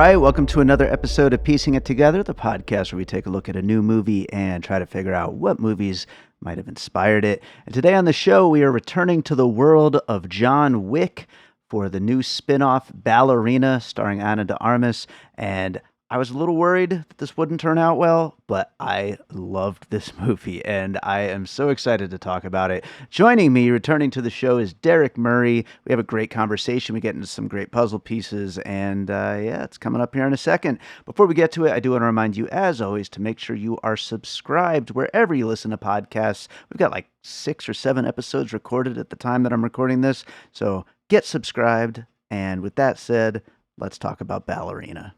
right, welcome to another episode of Piecing It Together, the podcast where we take a look at a new movie and try to figure out what movies might have inspired it. And today on the show, we are returning to the world of John Wick for the new spin-off Ballerina starring Ana de Armas. And I was a little worried that this wouldn't turn out well, but I loved this movie and I am so excited to talk about it. Joining me, returning to the show, is Derrick Murray. We have a great conversation. We get into some great puzzle pieces, and yeah, it's coming up here in a second. Before we get to it, I do want to remind you, as always, to make sure you are subscribed wherever you listen to podcasts. We've got like 6 or 7 episodes recorded at the time that I'm recording this, so get subscribed. And with that said, let's talk about Ballerina.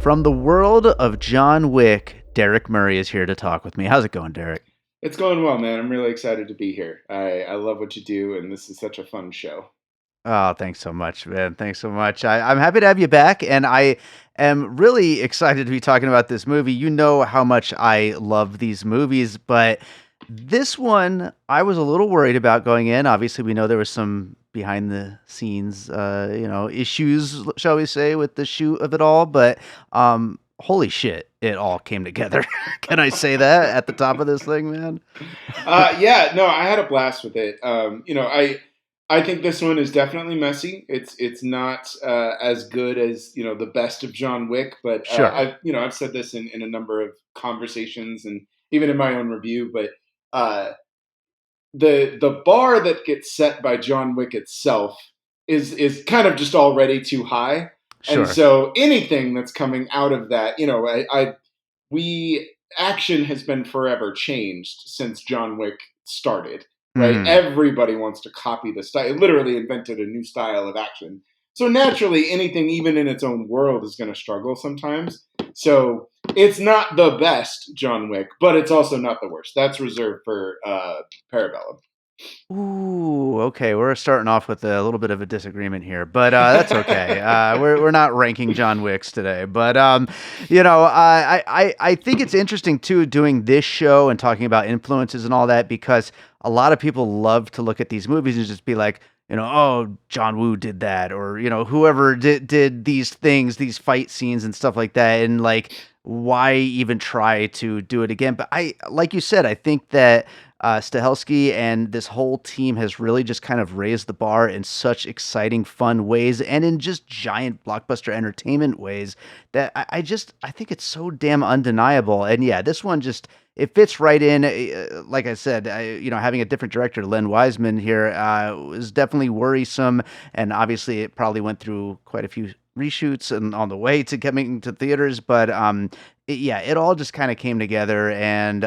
From the world of John Wick, Derrick Murray is here to talk with me. How's it going, Derrick? It's going well, man. I'm really excited to be here. I love what you do, and this is such a fun show. Oh, thanks so much, man. Thanks so much. I'm happy to have you back, and I am really excited to be talking about this movie. You know how much I love these movies, but this one I was a little worried about going in. Obviously, we know there was some behind the scenes, issues, shall we say, with the shoot of it all, but holy shit, it all came together. Can I say that at the top of this thing, man? Yeah, no, I had a blast with it. I think this one is definitely messy. It's not as good as the best of John Wick, but Sure. I've said this in a number of conversations and even in my own review, but the bar that gets set by John Wick itself is kind of just already too high. And Sure. so anything that's coming out of that, action has been forever changed since John Wick started, right? Mhm. Everybody wants to copy the style. It literally invented a new style of action. So naturally, anything, even in its own world, is going to struggle sometimes. So it's not the best John Wick, but it's also not the worst. That's reserved for Parabellum. Ooh, okay. We're starting off with a little bit of a disagreement here, but that's okay. We're not ranking John Wicks today, but I think it's interesting too doing this show and talking about influences and all that, because a lot of people love to look at these movies and just be like, oh, John Woo did that, or whoever did these things, these fight scenes and stuff like that, and like, why even try to do it again? But like you said, I think that Stahelski and this whole team has really just kind of raised the bar in such exciting, fun ways, and in just giant blockbuster entertainment ways that I think it's so damn undeniable. And yeah, this one just, it fits right in. Like I said, having a different director, Len Wiseman here, was definitely worrisome, and obviously it probably went through quite a few reshoots and on the way to coming to theaters, but it all just kind of came together, and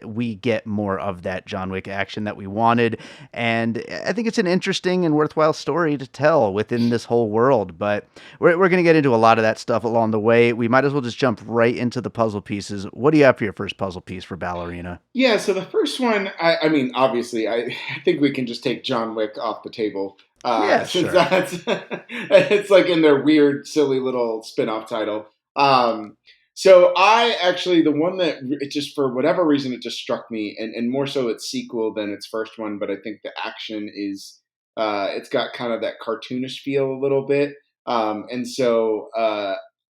we get more of that John Wick action that we wanted, and I think it's an interesting and worthwhile story to tell within this whole world. But we're going to get into a lot of that stuff along the way. We might as well just jump right into the puzzle pieces. What do you have for your first puzzle piece for Ballerina? Yeah, so the first one, I mean, obviously, I think we can just take John Wick off the table, Yeah, since sure. that's it's like in their weird, silly little spin-off title. So I actually, the one that it just, for whatever reason, it just struck me, and more so its sequel than its first one, but I think the action is, it's got kind of that cartoonish feel a little bit. And so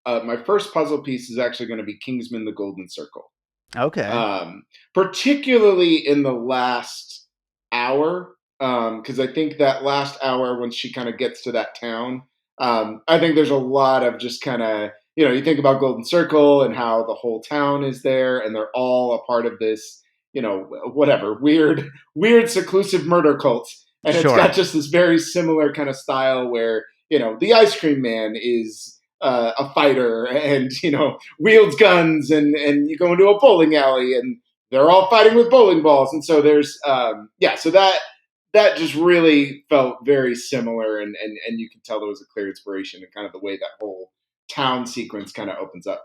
my first puzzle piece is actually going to be Kingsman: The Golden Circle, Okay. particularly in the last hour, because I think that last hour when she kind of gets to that town, I think there's a lot of just kind of, you think about Golden Circle and how the whole town is there and they're all a part of this, whatever weird seclusive murder cult, and it's Sure. got just this very similar kind of style where the ice cream man is a fighter and wields guns, and you go into a bowling alley and they're all fighting with bowling balls, and so there's so that just really felt very similar, and you can tell there was a clear inspiration in kind of the way that whole town sequence kind of opens up.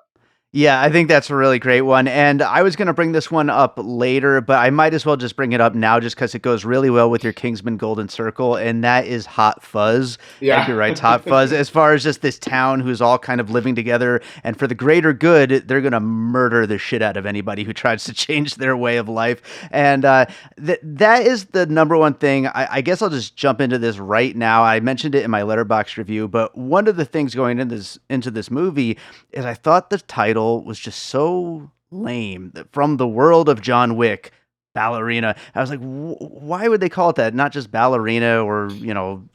Yeah, I think that's a really great one. And I was going to bring this one up later, but I might as well just bring it up now just because it goes really well with your Kingsman Golden Circle. And that is Hot Fuzz. Yeah. Edgar Wright's Hot Fuzz. As far as just this town who's all kind of living together and for the greater good, they're going to murder the shit out of anybody who tries to change their way of life. And that is the number one thing. I guess I'll just jump into this right now. I mentioned it in my Letterboxd review, but one of the things going into this movie is I thought the title was just so lame. From the world of John Wick, Ballerina. I was like, why would they call it that? Not just Ballerina or,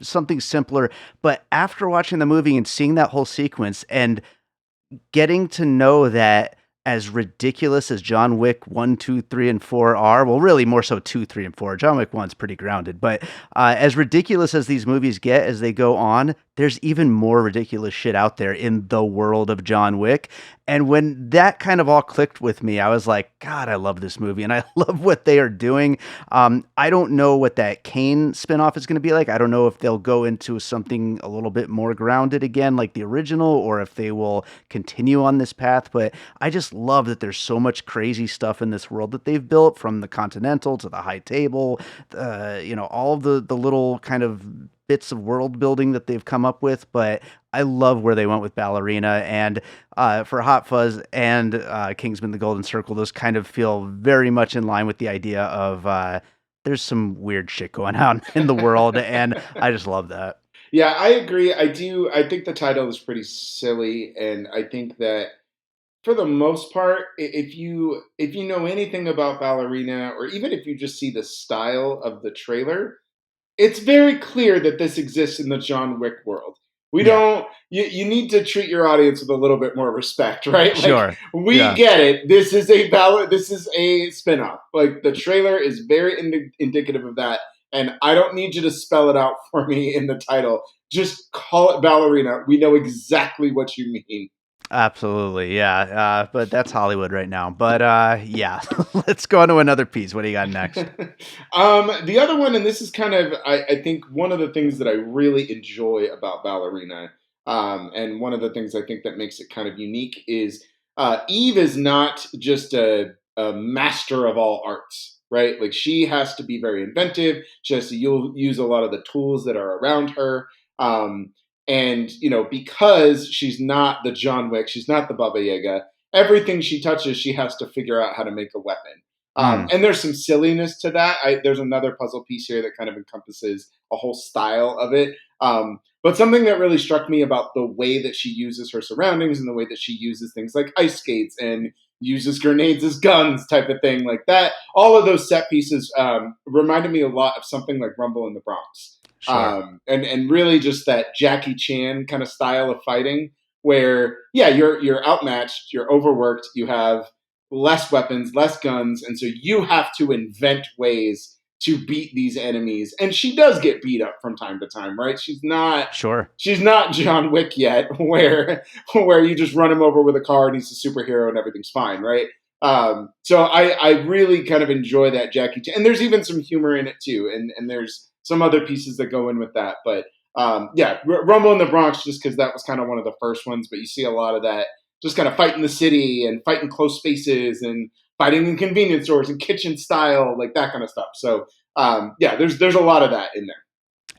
something simpler. But after watching the movie and seeing that whole sequence and getting to know that as ridiculous as John Wick 1, 2, 3, and 4 are, well, really more so 2, 3, and 4. John Wick 1's pretty grounded, but as ridiculous as these movies get as they go on, there's even more ridiculous shit out there in the world of John Wick. And when that kind of all clicked with me, I was like, God, I love this movie and I love what they are doing. I don't know what that Kane spinoff is going to be like. I don't know if they'll go into something a little bit more grounded again, like the original, or if they will continue on this path. But I just love that there's so much crazy stuff in this world that they've built, from the Continental to the High Table, all of the little kind of bits of world building that they've come up with. But I love where they went with Ballerina, and for Hot Fuzz and Kingsman: The Golden Circle, those kind of feel very much in line with the idea of there's some weird shit going on in the world, and I just love that. Yeah, I agree. I do. I think the title is pretty silly, and I think that for the most part, if you know anything about Ballerina, or even if you just see the style of the trailer, it's very clear that this exists in the John Wick world. We Yeah, don't. You need to treat your audience with a little bit more respect, right? Like, sure. we Yeah. get it. This is a ballot. This is a spinoff. Like, the trailer is very indicative of that, and I don't need you to spell it out for me in the title. Just call it Ballerina. We know exactly what you mean. Absolutely, yeah. But that's Hollywood right now. But yeah, let's go on to another piece. What do you got next? The other one, and this is kind of, I think, one of the things that I really enjoy about Ballerina, and one of the things I think that makes it kind of unique is Eve is not just a master of all arts, right? Like, she has to be very inventive. She has to use a lot of the tools that are around her. Um, and, because she's not the John Wick, she's not the Baba Yaga, everything she touches, she has to figure out how to make a weapon. Mm, And there's some silliness to that. There's another puzzle piece here that kind of encompasses a whole style of it. But something that really struck me about the way that she uses her surroundings and the way that she uses things like ice skates and uses grenades as guns, type of thing, like that. All of those set pieces reminded me a lot of something like Rumble in the Bronx. sure. And really just that Jackie Chan kind of style of fighting, where, yeah, you're outmatched, you're overworked, you have less weapons, less guns, and so you have to invent ways to beat these enemies. And she does get beat up from time to time, right? Sure. She's not John Wick yet, where you just run him over with a car and he's a superhero and everything's fine, right? So I really kind of enjoy that Jackie Chan, and there's even some humor in it too, and there's some other pieces that go in with that. But yeah, Rumble in the Bronx, just because that was kind of one of the first ones, but you see a lot of that, just kind of fighting the city and fighting close spaces and fighting in convenience stores and kitchen style, like that kind of stuff. So yeah, there's a lot of that in there.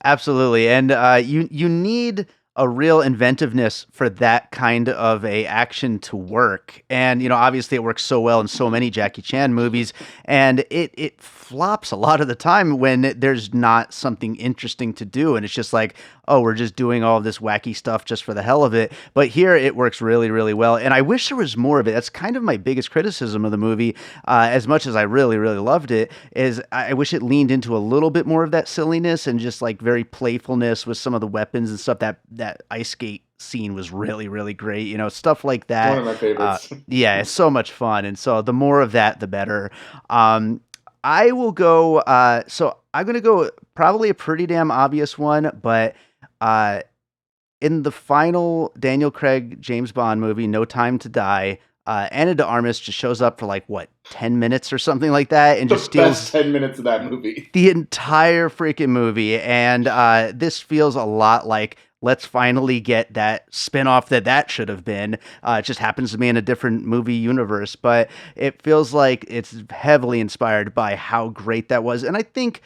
Absolutely, and you need a real inventiveness for that kind of a action to work. And obviously, it works so well in so many Jackie Chan movies, and it flops a lot of the time when there's not something interesting to do, and it's just like, oh, we're just doing all of this wacky stuff just for the hell of it. But here, it works really, really well, and I wish there was more of it. That's kind of my biggest criticism of the movie. As much as I really, really loved it, is I wish it leaned into a little bit more of that silliness and just like very playfulness with some of the weapons and stuff. That ice skate scene was really, really great. Stuff like One that. of my favorites. Yeah, it's so much fun, and so the more of that, the better. Um, I will go. So I'm gonna go probably a pretty damn obvious one, but uh, in the final Daniel Craig James Bond movie, No Time to Die, Anna de Armas just shows up for like what 10 minutes or something like that, and just The best steals 10 minutes of that movie. the entire freaking movie. And this feels a lot like let's finally get that spinoff that should have been. It just happens to be in a different movie universe, but it feels like it's heavily inspired by how great that was. And I think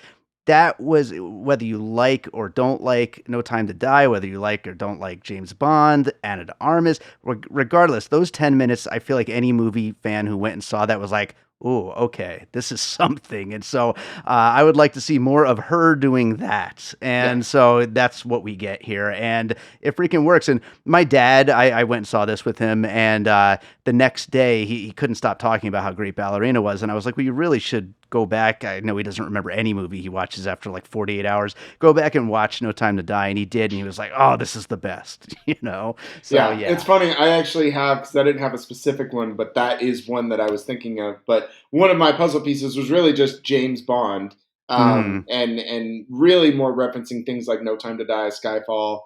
that was, whether you like or don't like No Time to Die, whether you like or don't like James Bond, Anna de Armas, regardless, those 10 minutes, I feel like any movie fan who went and saw that was like, oh, okay, this is something. And so I would like to see more of her doing that. Yeah. And so that's what we get here. And it freaking works. And my dad, I went and saw this with him. And the next day, he couldn't stop talking about how great Ballerina was. And I was like, well, you really should go back. I know he doesn't remember any movie he watches after like 48 hours. Go back and watch No Time to Die. And he did. And he was like, oh, this is the best, you know? So, Yeah, it's funny. I actually have, because I didn't have a specific one, but that is one that I was thinking of. But one of my puzzle pieces was really just James Bond, Mm, and really more referencing things like No Time to Die, Skyfall,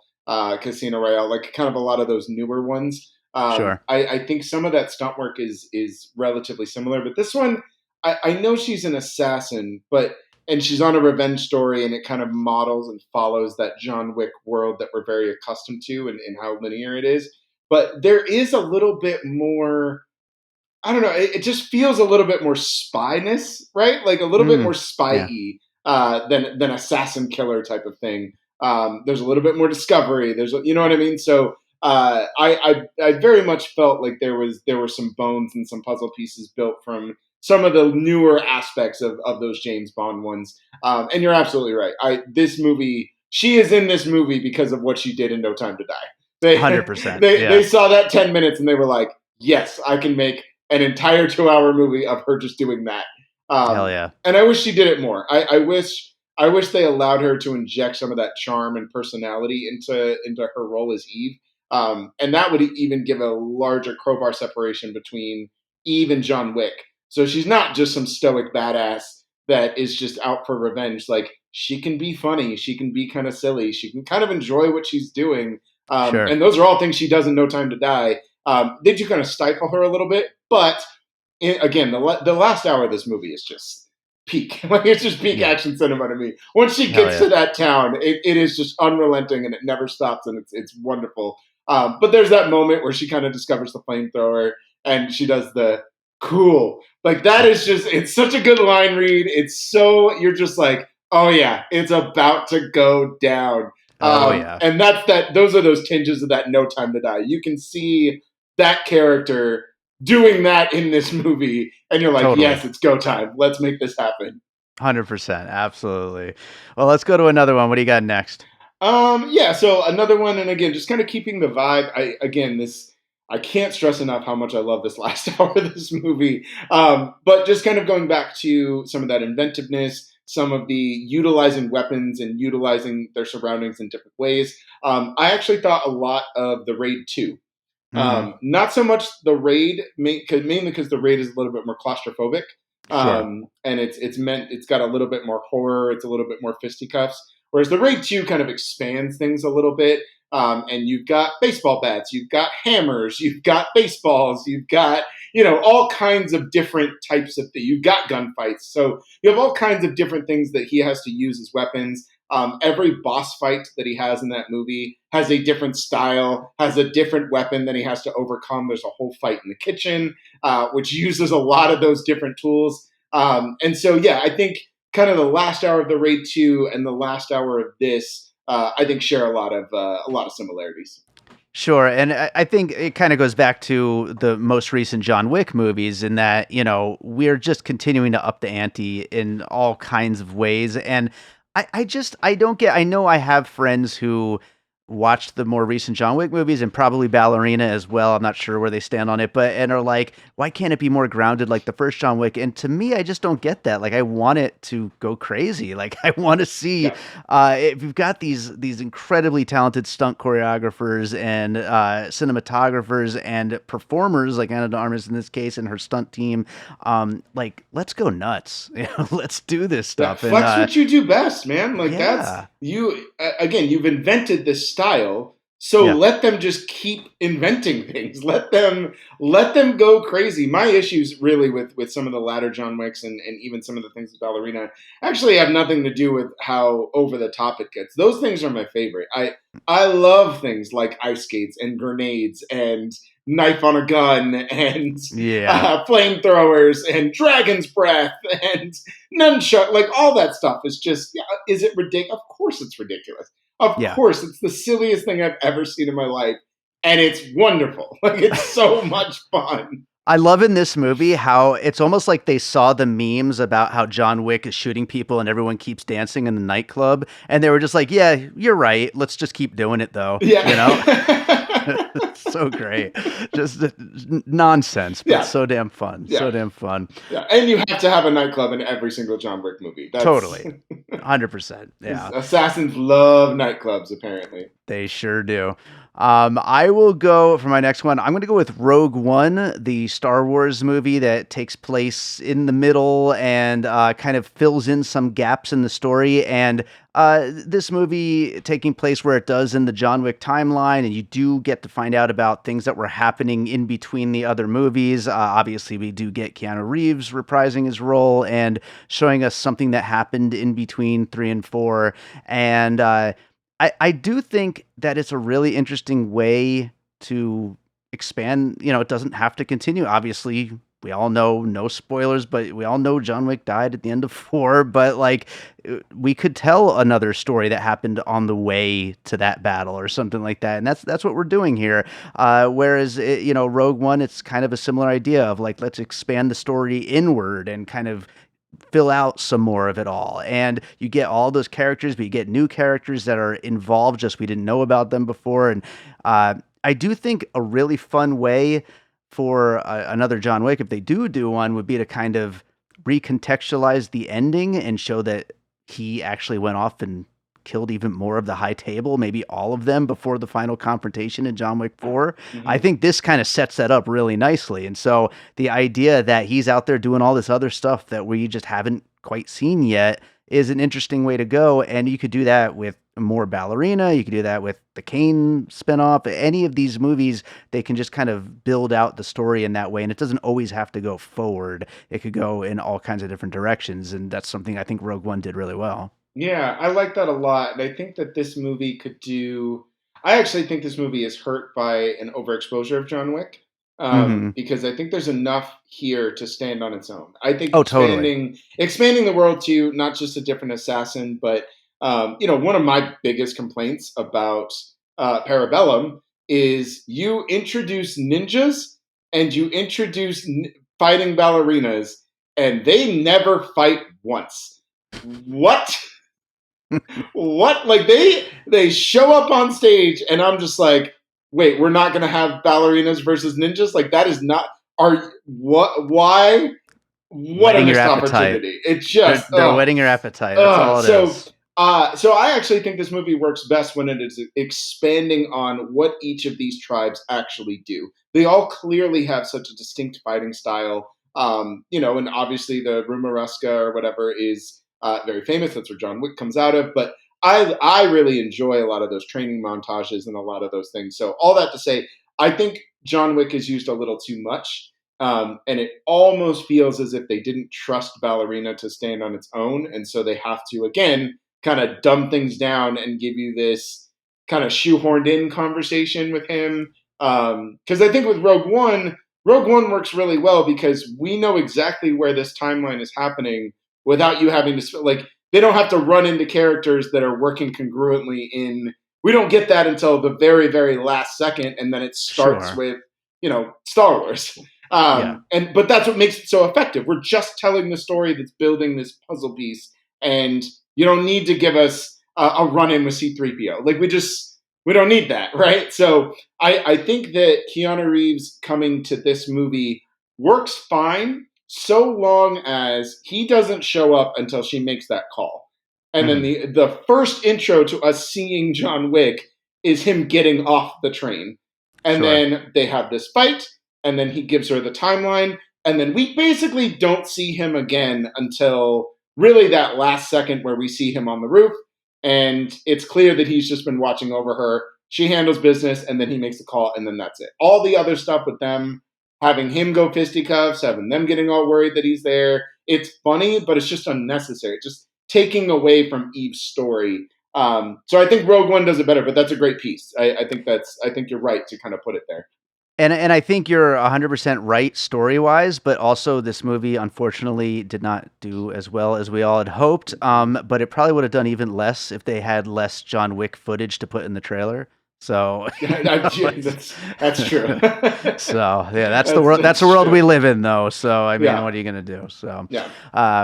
Casino Royale, like kind of a lot of those newer ones. sure. I think some of that stunt work is relatively similar, but this one, I know she's an assassin, but and she's on a revenge story, and it kind of models and follows that John Wick world that we're very accustomed to, and how linear it is. But there is a little bit more. I don't know. It just feels a little bit more spyness, right? Like a little bit more Mm, yeah. spy-y than assassin killer type of thing. There's a little bit more discovery. You know what I mean. So I very much felt like there were some bones and some puzzle pieces built from some of the newer aspects of those James Bond ones. And you're absolutely right. This movie, she is in this movie because of what she did in No Time to Die. They 100%. they Yeah. saw that 10 minutes and they were like, yes, I can make an entire 2 hour movie of her just doing that. Hell yeah. And I wish she did it more. I wish they allowed her to inject some of that charm and personality into her role as Eve. And that would even give a larger crowbar separation between Eve and John Wick. So she's not just some stoic badass that is just out for revenge. Like she can be funny, she can be kind of silly, she can kind of enjoy what she's doing. Sure. And those are all things she does in No Time to Die. They do kind of stifle her a little bit, but again, the last hour of this movie is just peak. Like it's just peak Yeah. action cinema to me. Once she Hell gets yeah. to that town, it is just unrelenting and it never stops, and it's wonderful. But there's that moment where she kind of discovers the flamethrower and she does the cool. Like that is just it's such a good line read. It's so you're just like, oh yeah, it's about to go down. Oh yeah. And that's that. Those are those tinges of that No Time to Die. You can see that character doing that in this movie, and you're like, Totally. yes, it's go time. Let's make this happen. 100%. Absolutely. Well, let's go to another one. What do you got next? Yeah. So another one, and again, just kind of keeping the vibe. I can't stress enough how much I love this last hour of this movie. But just kind of going back to some of that inventiveness, some of the utilizing weapons and utilizing their surroundings in different ways. I actually thought a lot of the Raid 2. Hmm. Not so much the Raid, mainly because the Raid is a little bit more claustrophobic, Sure. and it's got a little bit more horror, it's a little bit more fisticuffs. Whereas the Raid 2 kind of expands things a little bit, and you've got baseball bats, you've got hammers, you've got baseballs, you've got all kinds of different types of things. You've got gunfights, so you have all kinds of different things that he has to use as weapons. Every boss fight that he has in that movie has a different style, has a different weapon that he has to overcome. There's a whole fight in the kitchen, which uses a lot of those different tools. And so, yeah, I think kind of the last hour of the Raid 2 and the last hour of this, I think share a lot of similarities. Sure. And I think it kind of goes back to the most recent John Wick movies in that, we're just continuing to up the ante in all kinds of ways. And I don't get, I know I have friends who watched the more recent John Wick movies and probably Ballerina as well. I'm not sure where they stand on it, but, and are like, why can't it be more grounded like the first John Wick? And to me, I just don't get that. Like, I want it to go crazy. Like, I want to see, Yeah. if you've got these incredibly talented stunt choreographers and cinematographers and performers like Anna de Armas in this case and her stunt team, like let's go nuts. Let's do this That stuff. And flex what you do best, man. Like that's yeah, you again. You've invented this style, So Yeah. let them just keep inventing things. Let them go crazy. My issues really with some of the latter John Wicks and even some of the things with Ballerina actually have nothing to do with how over the top it gets. Those things are my favorite. I love things like ice skates and grenades and knife on a gun and Yeah. flamethrowers and dragon's breath and nunchuck. Like all that stuff is just, yeah, is it ridiculous? Of course it's ridiculous. Of Yeah. course, it's the silliest thing I've ever seen in my life. And it's wonderful. Like, it's so much fun. I love in this movie how it's almost like they saw the memes about how John Wick is shooting people and everyone keeps dancing in the nightclub. And they were just like, yeah, you're right. Let's just keep doing it, though. Yeah. You know? So great. Just nonsense, but Yeah. so damn fun. Yeah. So damn fun. Yeah. And you have to have a nightclub in every single John Wick movie. Totally. 100%. Yeah. Assassins love nightclubs, apparently. They sure do. I will go for my next one. I'm going to go with Rogue One, the Star Wars movie that takes place in the middle and kind of fills in some gaps in the story. And this movie taking place where it does in the John Wick timeline, and you do get to find out about things that were happening in between the other movies. Obviously, we do get Keanu Reeves reprising his role and showing us something that happened in between 3 and 4. And I do think that it's a really interesting way to expand. You know, it doesn't have to continue. Obviously, we all know, no spoilers, but we all know John Wick died at the end of 4. But like, we could tell another story that happened on the way to that battle or something like that. And that's what we're doing here. Whereas, Rogue One, it's kind of a similar idea of like, let's expand the story inward and kind of fill out some more of it all. And you get all those characters, but you get new characters that are involved, just we didn't know about them before. And I do think a really fun way for another John Wick, if they do one, would be to kind of recontextualize the ending and show that he actually went off and killed even more of the high table, maybe all of them before the final confrontation in John Wick 4. Mm-hmm. I think this kind of sets that up really nicely. And so the idea that he's out there doing all this other stuff that we just haven't quite seen yet is an interesting way to go. And you could do that with more Ballerina. You could do that with the Kane spinoff. Any of these movies, they can just kind of build out the story in that way. And it doesn't always have to go forward. It could go in all kinds of different directions. And that's something I think Rogue One did really well. Yeah, I like that a lot. And I think that this movie could do. I actually think this movie is hurt by an overexposure of John Wick. Because I think there's enough here to stand on its own. I think expanding the world to not just a different assassin, but one of my biggest complaints about Parabellum is you introduce ninjas and you introduce fighting ballerinas, and they never fight once. What? What? Like they show up on stage, and I'm just like, wait, we're not going to have ballerinas versus ninjas? Like that is not. Why? What a missed opportunity! It's just they're whetting your appetite. That's all it is. So I actually think this movie works best when it is expanding on what each of these tribes actually do. They all clearly have such a distinct fighting style, and obviously the Rumaruska or whatever is very famous. That's where John Wick comes out of. But I really enjoy a lot of those training montages and a lot of those things. So all that to say, I think John Wick is used a little too much. And it almost feels as if they didn't trust Ballerina to stand on its own. And so they have to, again, kind of dumb things down and give you this kind of shoehorned in conversation with him. Because I think with Rogue One works really well because we know exactly where this timeline is happening without you having to, they don't have to run into characters that are working congruently in, we don't get that until the very, very last second. And then it starts with, Star Wars. But that's what makes it so effective. We're just telling the story that's building this puzzle piece, and you don't need to give us a run-in with C-3PO. Like we don't need that, right? So I think that Keanu Reeves coming to this movie works fine so long as he doesn't show up until she makes that call. And then the first intro to us seeing John Wick is him getting off the train. And then they have this fight, and then he gives her the timeline, and then we basically don't see him again until really that last second where we see him on the roof, and it's clear that he's just been watching over her. she handles business, and then he makes the call, and then that's it. All the other stuff with them having him go fisticuffs, having them getting all worried that he's there, it's funny, but it's just unnecessary. Just taking away from Eve's story. So I think Rogue One does it better, but that's a great piece. I think you're right to kind of put it there. And I think you're 100% right story-wise, but also this movie unfortunately did not do as well as we all had hoped. But it probably would have done even less if they had less John Wick footage to put in the trailer. So that's true. So yeah, that's the world. That's the world we live in, though. So I mean, what are you gonna do? So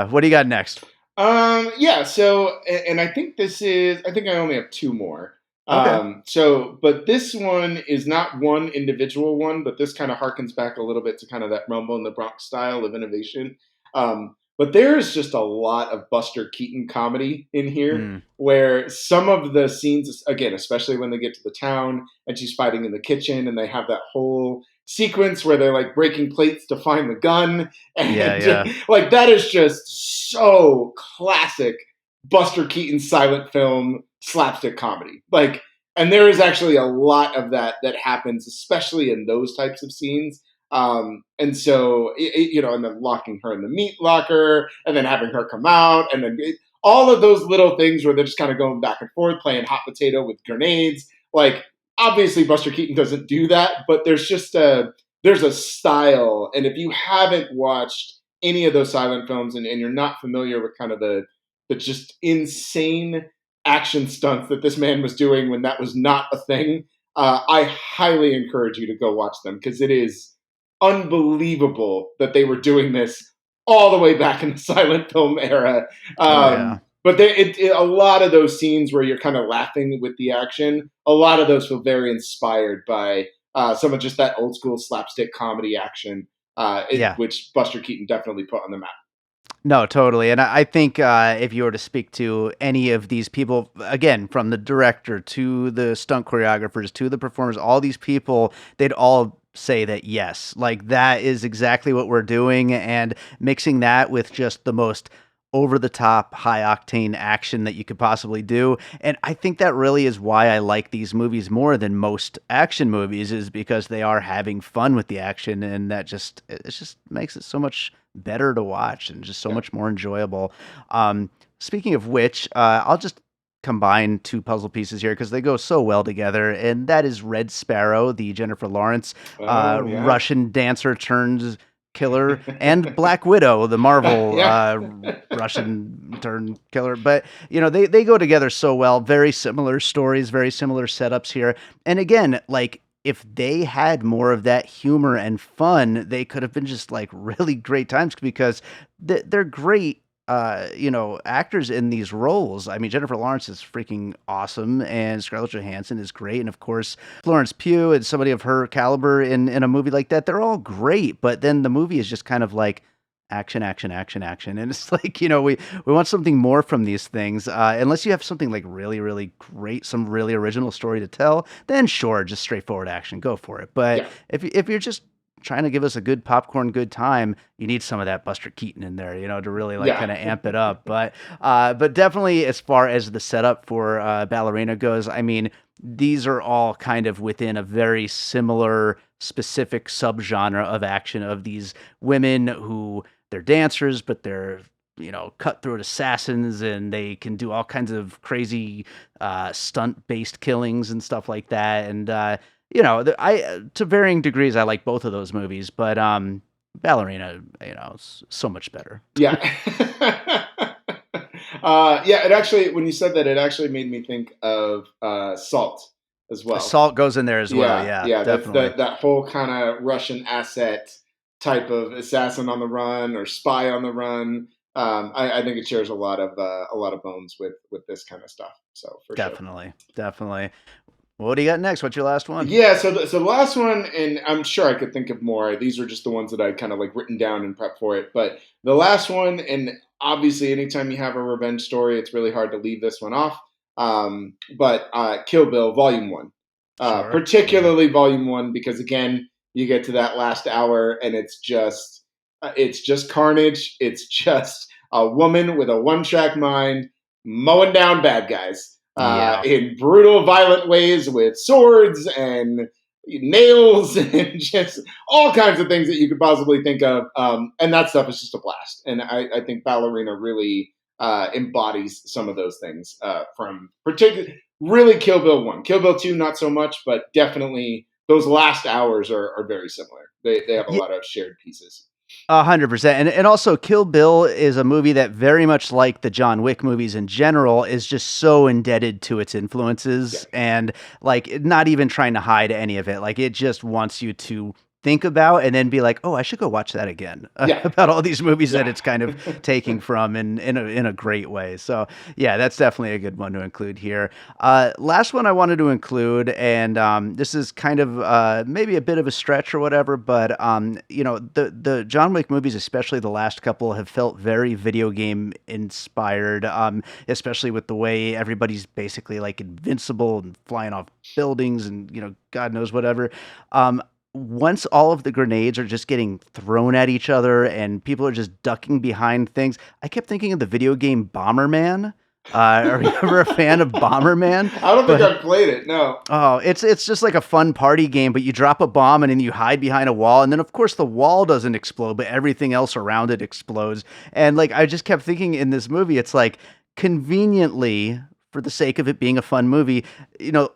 what do you got next? Yeah. So, and I think this is. I think I only have two more. Okay. But this one is not one individual one, but this kind of harkens back a little bit to kind of that Rumble in the Bronx style of innovation. But there's just a lot of Buster Keaton comedy in here, where some of the scenes, again, especially when they get to the town and she's fighting in the kitchen, and they have that whole sequence where they're like breaking plates to find the gun, and like that is just so classic Buster Keaton silent film slapstick comedy. Like, and there is actually a lot of that happens, especially in those types of scenes. And so, and then locking her in the meat locker, and then having her come out, and then all of those little things where they're just kind of going back and forth, playing hot potato with grenades. Like, obviously, Buster Keaton doesn't do that, but there's a style. And if you haven't watched any of those silent films, and you're not familiar with kind of the just insane action stunts that this man was doing when that was not a thing, I highly encourage you to go watch them, because it is unbelievable that they were doing this all the way back in the silent film era. But a lot of those scenes where you're kind of laughing with the action, a lot of those feel very inspired by some of just that old school slapstick comedy action, which Buster Keaton definitely put on the map. No, totally. And I think if you were to speak to any of these people, again, from the director to the stunt choreographers to the performers, all these people, they'd all say that, yes, like that is exactly what we're doing. And mixing that with just the most over the top, high octane action that you could possibly do. And I think that really is why I like these movies more than most action movies, is because they are having fun with the action. And it just makes it so much better to watch and just so much more enjoyable. Speaking of which, I'll just combine two puzzle pieces here because they go so well together, and that is Red Sparrow, the Jennifer Lawrence Russian dancer turned killer, and Black Widow, the Marvel Russian turned killer. But they go together so well. Very similar stories, very similar setups here. And again, like, if they had more of that humor and fun, they could have been just like really great times, because they're great, actors in these roles. I mean, Jennifer Lawrence is freaking awesome, and Scarlett Johansson is great. And of course, Florence Pugh and somebody of her caliber in a movie like that, they're all great. But then the movie is just kind of like action, action, action, action. And it's like, we want something more from these things. Unless you have something like really, really great, some really original story to tell, then sure, just straightforward action, go for it. But if you're just trying to give us a good popcorn, good time, you need some of that Buster Keaton in there, to really kind of amp it up. But definitely as far as the setup for Ballerina goes, I mean, these are all kind of within a very similar specific subgenre of action, of these women who they're dancers, but they're cutthroat assassins, and they can do all kinds of crazy stunt-based killings and stuff like that. And to varying degrees, I like both of those movies, but Ballerina, is so much better. Yeah. It actually, when you said that, it actually made me think of Salt as well. Salt goes in there as well. Yeah, definitely. That whole kind of Russian asset type of assassin on the run or spy on the run. I think it shares a lot of bones with this kind of stuff. So for definitely. What do you got next? What's your last one? Yeah, so the last one, and I'm sure I could think of more. These are just the ones that I kind of like written down and prep for it. But the last one, and obviously anytime you have a revenge story, it's really hard to leave this one off. But Kill Bill Volume 1. Particularly Volume 1, because again, you get to that last hour and it's just carnage. It's just a woman with a one-track mind mowing down bad guys. Yeah. in brutal, violent ways with swords and nails and just all kinds of things that you could possibly think of. And that stuff is just a blast. And I think Ballerina really embodies some of those things from particularly really Kill Bill 1. Kill Bill 2, not so much, but definitely those last hours are very similar. They have a lot of shared pieces. 100%. And also Kill Bill is a movie that very much like the John Wick movies in general is just so indebted to its Yeah. influences and like not even trying to hide any of it. Like it just wants you to think about and then be like, oh, I should go watch that again Yeah. about all these movies that Yeah. it's kind of taking from in a great way. So yeah, that's definitely a good one to include here. Last one I wanted to include, and this is kind of maybe a bit of a stretch or whatever, but the John Wick movies, especially the last couple, have felt very video game inspired, especially with the way everybody's basically like invincible and flying off buildings and God knows whatever. Once all of the grenades are just getting thrown at each other and people are just ducking behind things, I kept thinking of the video game Bomberman. Are you ever a fan of Bomberman? I don't think I've played it. No. Oh, it's just like a fun party game, but you drop a bomb and then you hide behind a wall, and then of course the wall doesn't explode, but everything else around it explodes. And like I just kept thinking in this movie, it's like conveniently for the sake of it being a fun movie,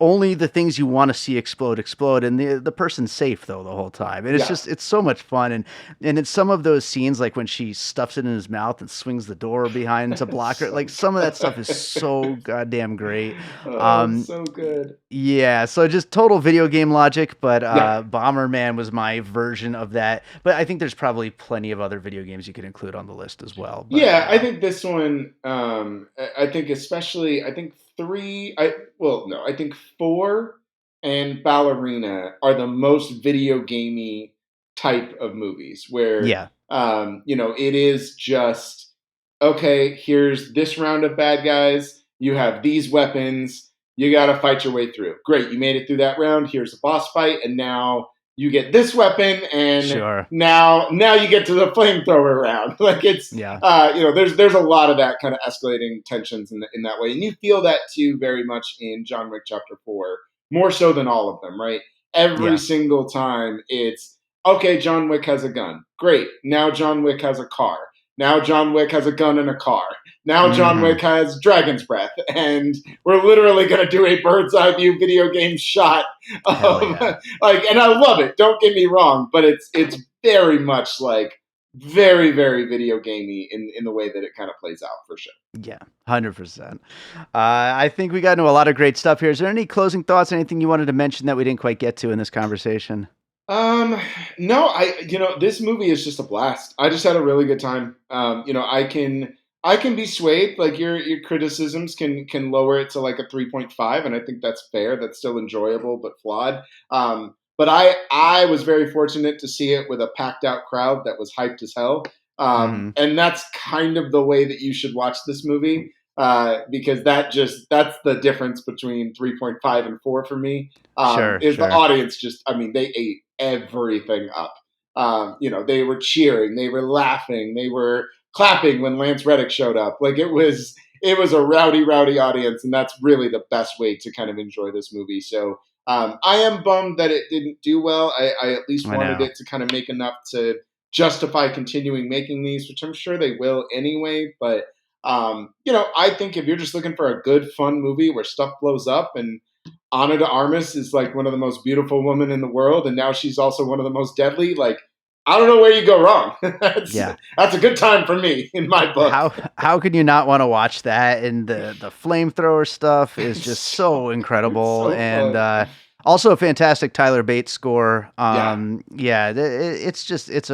only the things you want to see explode, and the person's safe though the whole time. And it's so much fun. And in some of those scenes, like when she stuffs it in his mouth and swings the door behind to block her, like some of that stuff is so goddamn great. So good. Yeah, so just total video game logic, but Bomberman was my version of that. But I think there's probably plenty of other video games you could include on the list as well. But, I think this one, I think especially, I think I think 4 and Ballerina are the most video gamey type of movies where, yeah, it is just, okay, here's this round of bad guys. You have these weapons. You got to fight your way through. Great. You made it through that round. Here's a boss fight. And now you get this weapon. And sure. now you get to the flamethrower round. Like it's, there's a lot of that kind of escalating tensions in that way. And you feel that too very much in John Wick Chapter 4, more so than all of them, right? Every single time it's, okay, John Wick has a gun. Great. Now John Wick has a car. Now John Wick has a gun and a car. Now John Wick has dragon's breath. And we're literally going to do a bird's eye view video game shot of, and I love it. Don't get me wrong, but it's very much like very, very video gamey in the way that it kind of plays out for sure. Yeah, 100%. I think we got into a lot of great stuff here. Is there any closing thoughts, anything you wanted to mention that we didn't quite get to in this conversation? No, this movie is just a blast. I just had a really good time. I can be swayed. Like your criticisms can lower it to like a 3.5, and I think that's fair. That's still enjoyable but flawed. But I was very fortunate to see it with a packed out crowd that was hyped as hell. And that's kind of the way that you should watch this movie. Because that's the difference between 3.5 and 4 for me. The audience just, they ate everything up. They were cheering, they were laughing, they were clapping when Lance Reddick showed up. Like it was a rowdy audience, and that's really the best way to kind of enjoy this movie. So I am bummed that it didn't do well. I at least wanted it to kind of make enough to justify continuing making these, which I'm sure they will anyway. But I think if you're just looking for a good, fun movie where stuff blows up, and Ana de Armas is like one of the most beautiful women in the world, and now she's also one of the most deadly, like, I don't know where you go wrong. That's a good time for me in my book. How could you not want to watch that? And the flamethrower stuff is just so incredible. So and also a fantastic Tyler Bates score. It's a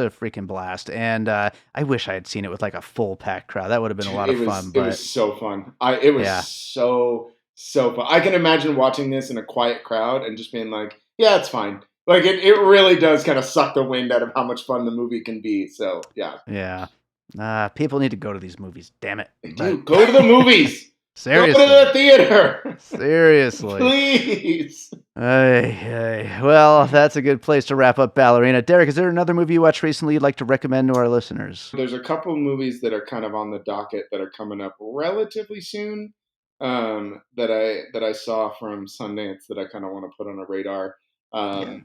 freaking blast. And I wish I had seen it with like a full packed crowd. That would have been a lot of fun. It was so fun. It was so fun. I can imagine watching this in a quiet crowd and just being like, yeah, it's fine. Like it really does kind of suck the wind out of how much fun the movie can be. So yeah. Yeah. People need to go to these movies. Damn it. Dude, go to the movies. Seriously. Go to the theater. Seriously. Please. Hey. Well, that's a good place to wrap up Ballerina. Derrick, is there another movie you watched recently you'd like to recommend to our listeners? There's a couple movies that are kind of on the docket that are coming up relatively soon. that I saw from Sundance that I kind of want to put on a radar. Yeah.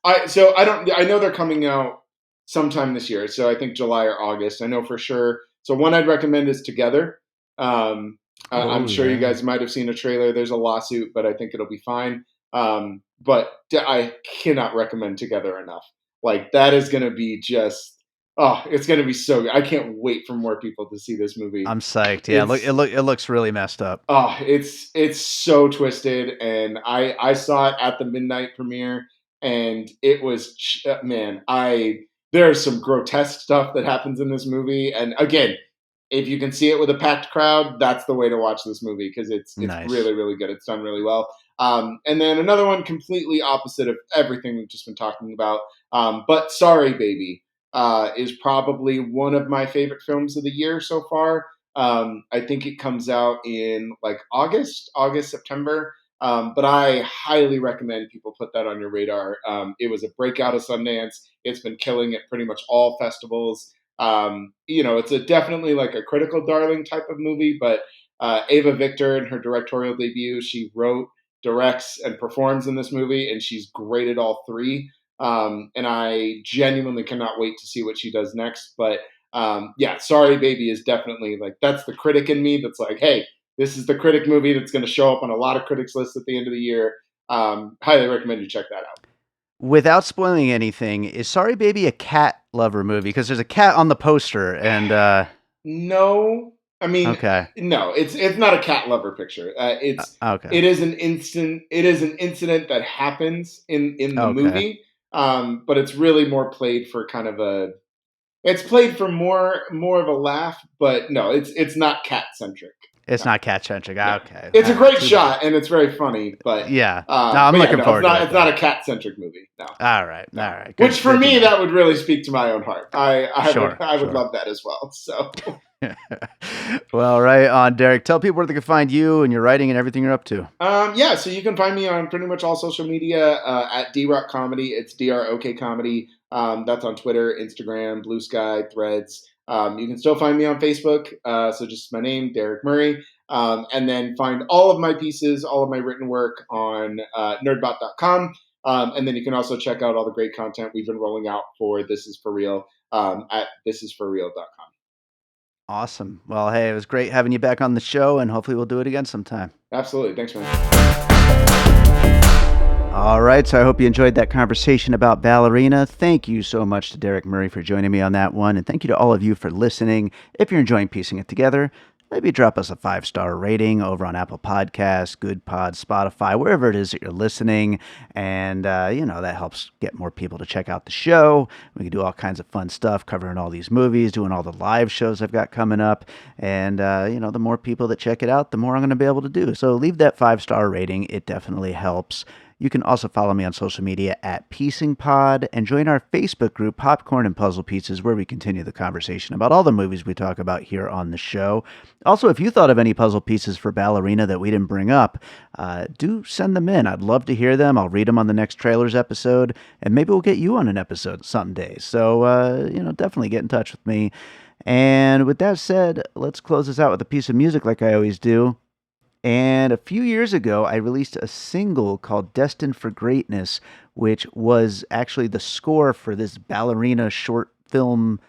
I know they're coming out sometime this year, so I think July or August. I know for sure. So one I'd recommend is Together. I'm Oh sure you yeah. guys might have seen a trailer. There's a lawsuit, but I think it'll be fine. But I cannot recommend Together enough. Like that is going to be just it's going to be so good. I can't wait for more people to see this movie. I'm psyched. Yeah, It's it looks really messed up. it's so twisted, and I saw it at the midnight premiere, and it was man, I there's some grotesque stuff that happens in this movie, and again, if you can see it with a packed crowd, that's the way to watch this movie because it's Nice. really really good. It's done really well. And then another one completely opposite of everything we've just been talking about, but Sorry Baby is probably one of my favorite films of the year so far. I think it comes out in like August, September. But I highly recommend people put that on your radar. It was a breakout of Sundance. It's been killing at pretty much all festivals. It's definitely like a critical darling type of movie, but Ava Victor in her directorial debut, she wrote, directs, and performs in this movie, and she's great at all three. And I genuinely cannot wait to see what she does next. But yeah, Sorry Baby is definitely like that's the critic in me that's like, hey, this is the critic movie that's going to show up on a lot of critics lists at the end of the year. Highly recommend you check that out. Without spoiling anything, is Sorry Baby a cat lover movie? Because there's a cat on the poster, and No, I mean, okay, no, it's not a cat lover picture. okay, It is an incident that happens in the okay. movie, but it's really more played for kind of a. It's played for more of a laugh, but no, it's not cat centric. It's No, not cat centric. no, Okay, it's all a right, great too bad. shot and it's very funny, but Yeah, no, I'm yeah, looking no, forward to it it's not though. a cat centric movie. No, All no. right, Which good, for good to me know. that would really speak to my own heart. Sure, I would sure. love that as well. So. Well, right on, Derek. Tell people where they can find you and your writing and everything you're up to. Yeah, so you can find me on pretty much all social media at DRock Comedy. It's DROK Comedy. That's on Twitter, Instagram, Blue Sky, Threads. You can still find me on Facebook. So just my name, Derrick Murray. And then find all of my pieces, all of my written work on nerdbot.com. And then you can also check out all the great content we've been rolling out for This Is For Real at thisisforreal.com. Awesome. Well, hey, it was great having you back on the show, and hopefully we'll do it again sometime. Absolutely. Thanks, man. All right, so I hope you enjoyed that conversation about Ballerina. Thank you so much to Derrick Murray for joining me on that one, and thank you to all of you for listening. If you're enjoying piecing it together, maybe drop us a 5-star rating over on Apple Podcasts, Good Pod, Spotify, wherever it is that you're listening. And, that helps get more people to check out the show. We can do all kinds of fun stuff, covering all these movies, doing all the live shows I've got coming up. And, the more people that check it out, the more I'm going to be able to do. So leave that 5-star rating. It definitely helps. You can also follow me on social media at PiecingPod and join our Facebook group, Popcorn and Puzzle Pieces, where we continue the conversation about all the movies we talk about here on the show. Also, if you thought of any puzzle pieces for Ballerina that we didn't bring up, do send them in. I'd love to hear them. I'll read them on the next trailers episode, and maybe we'll get you on an episode someday. So, definitely get in touch with me. And with that said, let's close this out with a piece of music like I always do. And a few years ago, I released a single called Destined for Greatness, which was actually the score for this Ballerina short film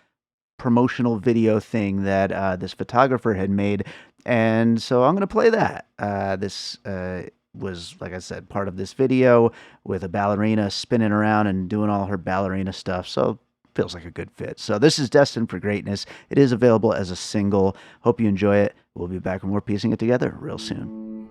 promotional video thing that this photographer had made. And so I'm going to play that. This was, like I said, part of this video with a ballerina spinning around and doing all her ballerina stuff. So feels like a good fit. So this is Destined for Greatness. It is available as a single. Hope you enjoy it. We'll be back with more piecing it together real soon.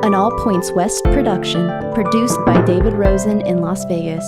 An All Points West production, produced by David Rosen in Las Vegas.